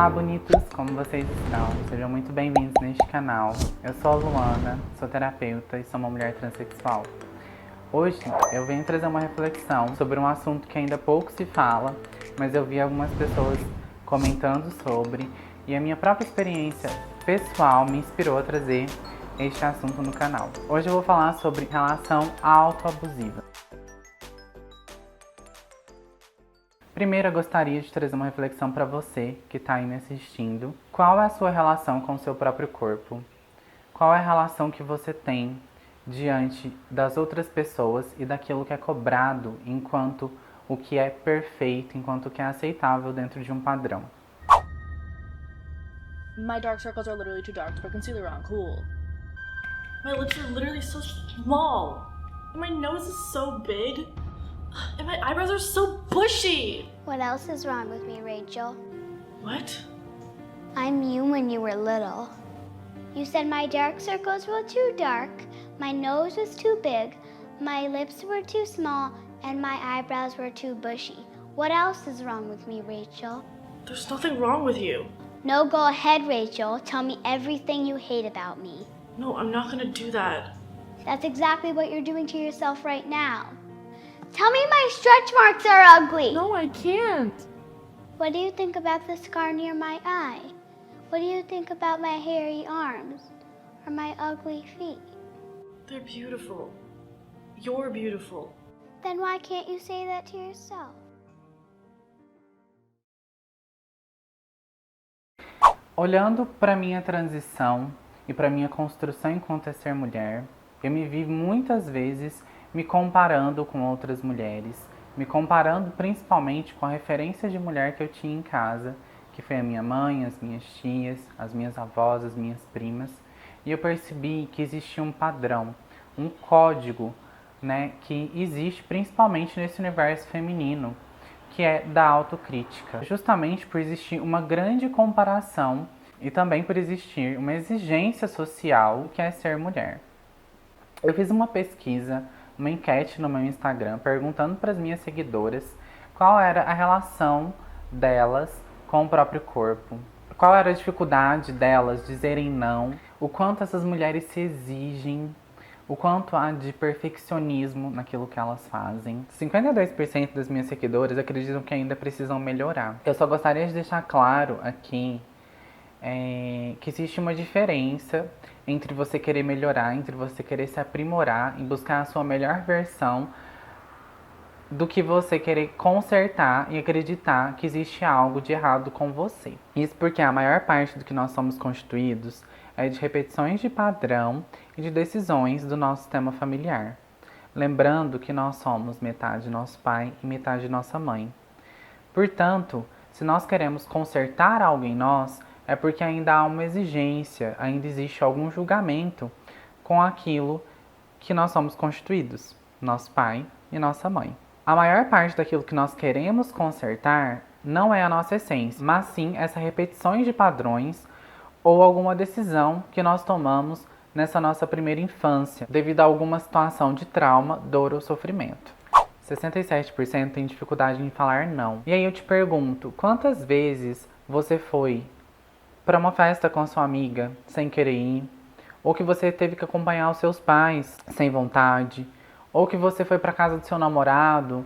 Olá, bonitos! Como vocês estão? Sejam muito bem-vindos neste canal. Eu sou a Luana, sou terapeuta e sou uma mulher transexual. Hoje eu venho trazer uma reflexão sobre um assunto que ainda pouco se fala, mas eu vi algumas pessoas comentando sobre, e a minha própria experiência pessoal me inspirou a trazer este assunto no canal. Hoje eu vou falar sobre relação autoabusiva. Primeiro, eu gostaria de trazer uma reflexão para você que está aí me assistindo. Qual é a sua relação com o seu próprio corpo? Qual é a relação que você tem diante das outras pessoas e daquilo que é cobrado enquanto o que é perfeito, enquanto o que é aceitável dentro de um padrão? My dark circles are literally too dark to put concealer on. Cool. My lips are literally so small. And my nose is so big. And my eyebrows are so bushy. What else is wrong with me, Rachel? What? I'm you when you were little. You said my dark circles were too dark, my nose was too big, my lips were too small, and my eyebrows were too bushy. What else is wrong with me, Rachel? There's nothing wrong with you. No, go ahead, Rachel. Tell me everything you hate about me. No, I'm not gonna do that. That's exactly what you're doing to yourself right now. Tell me my stretch marks are ugly. No, I can't. What do you think about the scar near my eye? What do you think about my hairy arms or my ugly feet? They're beautiful. You're beautiful. Then why can't you say that to yourself? Olhando para minha transição e para minha construção enquanto ser mulher, eu me vi muitas vezes me comparando com outras mulheres, me comparando principalmente com a referência de mulher que eu tinha em casa, que foi a minha mãe, as minhas tias, as minhas avós, as minhas primas, e eu percebi que existia um padrão, um código, que existe principalmente nesse universo feminino, que é da autocrítica. Justamente por existir uma grande comparação e também por existir uma exigência social que é ser mulher. Eu fiz uma pesquisa, uma enquete no meu Instagram, perguntando para as minhas seguidoras qual era a relação delas com o próprio corpo, qual era a dificuldade delas dizerem não, o quanto essas mulheres se exigem, o quanto há de perfeccionismo naquilo que elas fazem. 52% das minhas seguidoras acreditam que ainda precisam melhorar. Eu só gostaria de deixar claro aqui que existe uma diferença entre você querer melhorar, entre você querer se aprimorar e buscar a sua melhor versão, do que você querer consertar e acreditar que existe algo de errado com você. Isso porque a maior parte do que nós somos constituídos é de repetições de padrão e de decisões do nosso sistema familiar. Lembrando que nós somos metade nosso pai e metade nossa mãe. Portanto, se nós queremos consertar algo em nós, é porque ainda há uma exigência, ainda existe algum julgamento com aquilo que nós somos constituídos, nosso pai e nossa mãe. A maior parte daquilo que nós queremos consertar não é a nossa essência, mas sim essas repetições de padrões ou alguma decisão que nós tomamos nessa nossa primeira infância, devido a alguma situação de trauma, dor ou sofrimento. 67% tem dificuldade em falar não. E aí eu te pergunto, quantas vezes você foi para uma festa com a sua amiga sem querer ir, ou que você teve que acompanhar os seus pais sem vontade, ou que você foi para casa do seu namorado,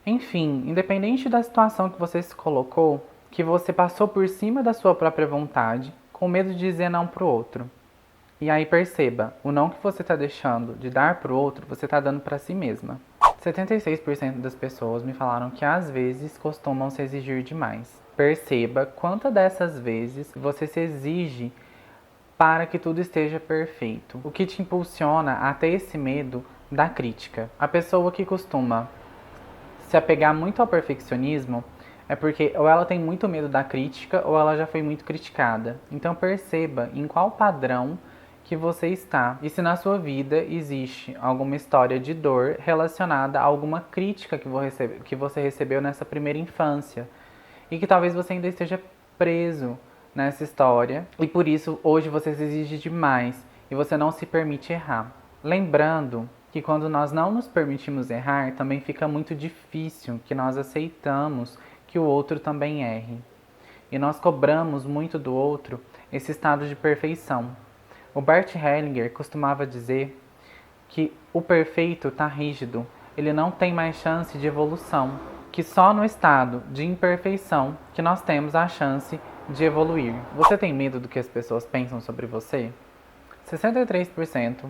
enfim, independente da situação que você se colocou, que você passou por cima da sua própria vontade, com medo de dizer não pro outro. E aí perceba, o não que você está deixando de dar pro outro, você está dando para si mesma. 76% das pessoas me falaram que às vezes costumam se exigir demais. Perceba quantas dessas vezes você se exige para que tudo esteja perfeito. O que te impulsiona a ter esse medo da crítica. A pessoa que costuma se apegar muito ao perfeccionismo é porque ou ela tem muito medo da crítica ou ela já foi muito criticada. Então perceba em qual padrão que você está e se na sua vida existe alguma história de dor relacionada a alguma crítica que você recebeu nessa primeira infância e que talvez você ainda esteja preso nessa história e por isso hoje você se exige demais e você não se permite errar. Lembrando que quando nós não nos permitimos errar, também fica muito difícil que nós aceitamos que o outro também erre. E e nós cobramos muito do outro esse estado de perfeição. O Bert Hellinger costumava dizer que o perfeito está rígido, ele não tem mais chance de evolução, que só no estado de imperfeição que nós temos a chance de evoluir. Você tem medo do que as pessoas pensam sobre você? 63%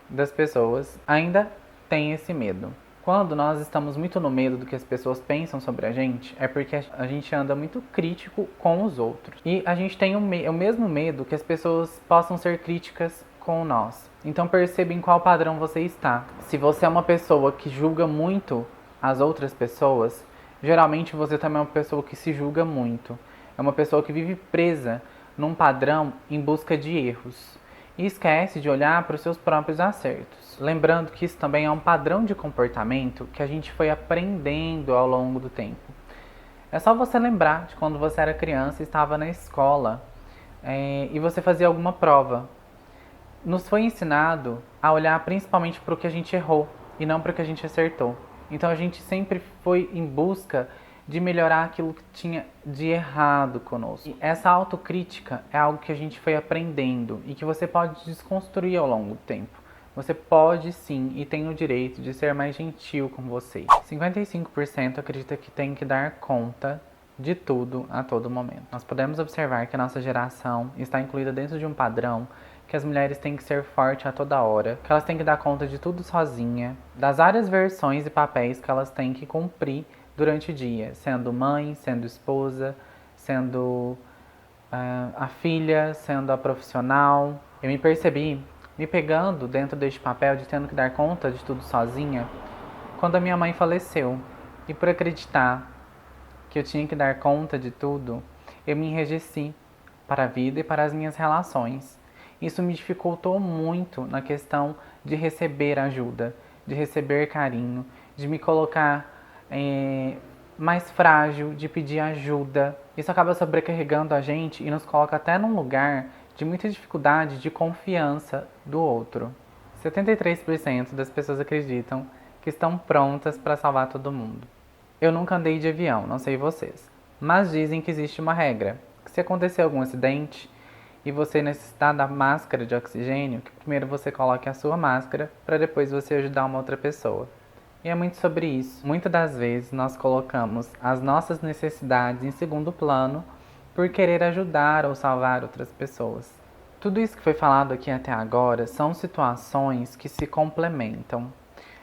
das pessoas ainda tem esse medo. Quando nós estamos muito no medo do que as pessoas pensam sobre a gente, é porque a gente anda muito crítico com os outros. E a gente tem o mesmo medo que as pessoas possam ser críticas com nós. Então perceba em qual padrão você está. Se você é uma pessoa que julga muito as outras pessoas, geralmente você também é uma pessoa que se julga muito. É uma pessoa que vive presa num padrão em busca de erros. E esquece de olhar para os seus próprios acertos. Lembrando que isso também é um padrão de comportamento que a gente foi aprendendo ao longo do tempo. É só você lembrar de quando você era criança e estava na escola e você fazia alguma prova. Nos foi ensinado a olhar principalmente para o que a gente errou e não para o que a gente acertou. Então a gente sempre foi em busca de melhorar aquilo que tinha de errado conosco. E essa autocrítica é algo que a gente foi aprendendo e que você pode desconstruir ao longo do tempo. Você pode sim e tem o direito de ser mais gentil com você. 55% acredita que tem que dar conta de tudo a todo momento. Nós podemos observar que a nossa geração está incluída dentro de um padrão que as mulheres têm que ser fortes a toda hora, que elas têm que dar conta de tudo sozinha, das várias versões e papéis que elas têm que cumprir durante o dia, sendo mãe, sendo esposa, sendo a filha, sendo a profissional. Eu me percebi me pegando dentro deste papel de tendo que dar conta de tudo sozinha quando a minha mãe faleceu. E por acreditar que eu tinha que dar conta de tudo, eu me enrijeci para a vida e para as minhas relações. Isso me dificultou muito na questão de receber ajuda, de receber carinho, de me colocar mais frágil, de pedir ajuda. Isso acaba sobrecarregando a gente e nos coloca até num lugar de muita dificuldade de confiança do outro. 73% das pessoas acreditam que estão prontas para salvar todo mundo. Eu nunca andei de avião, não sei vocês, mas dizem que existe uma regra, que se acontecer algum acidente e você necessitar da máscara de oxigênio, que primeiro você coloque a sua máscara para depois você ajudar uma outra pessoa. E é muito sobre isso. Muitas das vezes nós colocamos as nossas necessidades em segundo plano por querer ajudar ou salvar outras pessoas. Tudo isso que foi falado aqui até agora são situações que se complementam.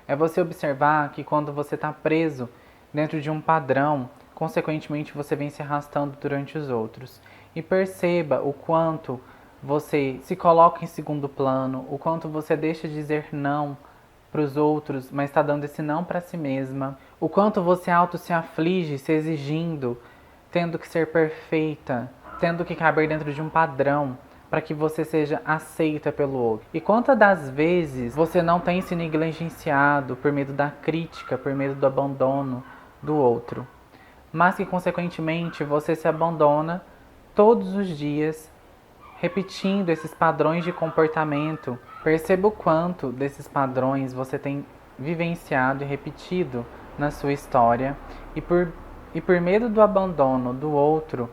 É você observar que quando você está preso dentro de um padrão, consequentemente você vem se arrastando durante os outros. E perceba o quanto você se coloca em segundo plano, o quanto você deixa de dizer não para os outros, mas está dando esse não para si mesma. O quanto você se aflige, se exigindo, tendo que ser perfeita, tendo que caber dentro de um padrão para que você seja aceita pelo outro. E quantas das vezes você não tem se negligenciado por medo da crítica, por medo do abandono do outro, mas que consequentemente você se abandona todos os dias, repetindo esses padrões de comportamento. Perceba o quanto desses padrões você tem vivenciado e repetido na sua história e por medo do abandono do outro,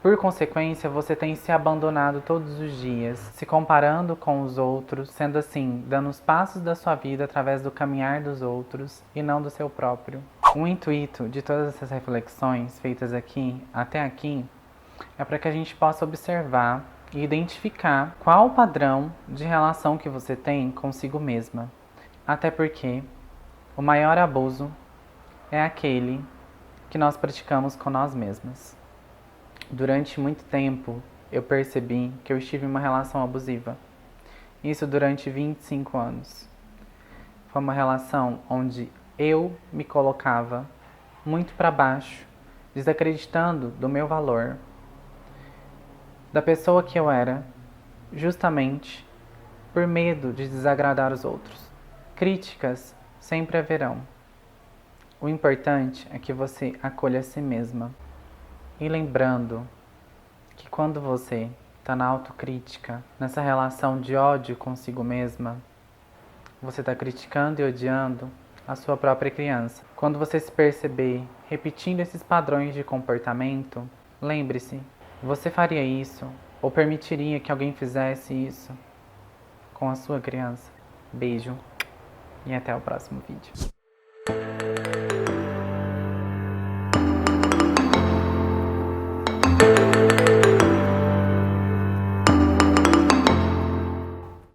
por consequência, você tem se abandonado todos os dias, se comparando com os outros, sendo assim, dando os passos da sua vida através do caminhar dos outros e não do seu próprio. O intuito de todas essas reflexões feitas aqui, até aqui, é para que a gente possa observar e identificar qual o padrão de relação que você tem consigo mesma. Até porque o maior abuso é aquele que nós praticamos com nós mesmas. Durante muito tempo, eu percebi que eu estive em uma relação abusiva. Isso durante 25 anos. Foi uma relação onde eu me colocava muito para baixo, desacreditando do meu valor, da pessoa que eu era, justamente por medo de desagradar os outros. Críticas sempre haverão. O importante é que você acolha a si mesma. E lembrando que quando você está na autocrítica, nessa relação de ódio consigo mesma, você está criticando e odiando a sua própria criança. Quando você se perceber repetindo esses padrões de comportamento, lembre-se Você faria isso? Ou permitiria que alguém fizesse isso com a sua criança? Beijo e até o próximo vídeo.